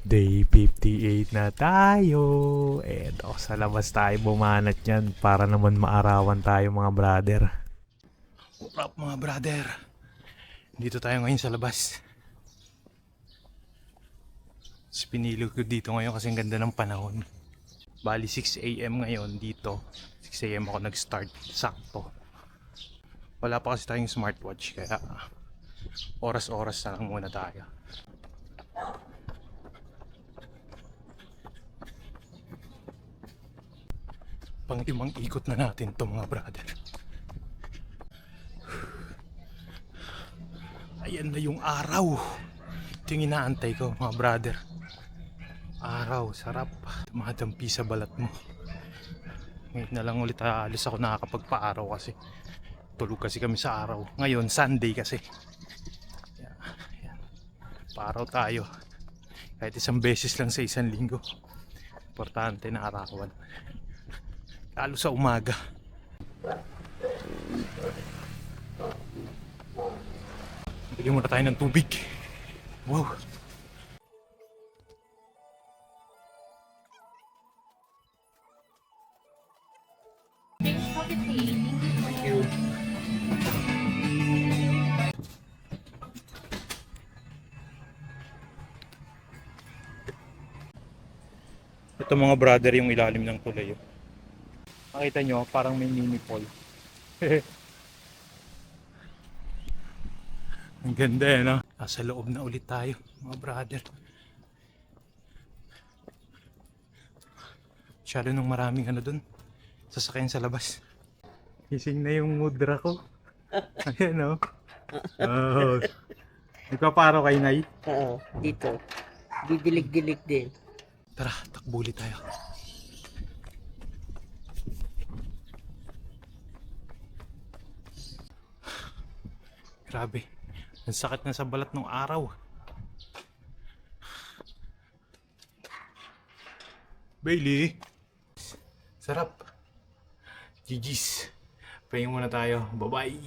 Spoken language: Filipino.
Day 58 na tayo. Eto, sa labas tayo bumanat yan para naman maarawan tayo mga brother. What's up mga brother? Dito tayo ngayon sa labas. Pinili ko dito ngayon kasi ang ganda ng panahon. Bali 6 AM ngayon dito. 6 AM ako nag-start. Sakto. Wala pa kasi tayong smartwatch kaya oras-oras na lang muna tayo. Pang-imang ikot na natin to mga brother. Ayan na yung araw. Ito yung inaantay ko mga brother. Araw, sarap. Tumadampi sa balat mo. Ngayon na lang ulit alis ako nakakapagpa-araw kasi tulog kasi kami sa araw. Ngayon, Sunday kasi. Ayan. Pa-araw tayo. Kahit isang beses lang sa isang linggo. Importante na arawan. Lalo sa umaga. Bigyan muna tayo ng tubig. Wow. Thank you. Ito mga brother yung ilalim ng tulay. Makita nyo, parang may mini pool. Ang ganda eh, no? Nasa loob na ulit tayo, mga brother. Masyado nung maraming ano dun. Sasakyan sa labas. Gising na yung mudra ko. Ayan, no? Oh. Nagpaparo kay Nay. Oo, dito. Didilig-dilig din. Tara, takbo ulit tayo. Grabe. Ang sakit na sa balat ng araw. Bailey. Sarap. GG's. Pahinga muna tayo. Bye-bye.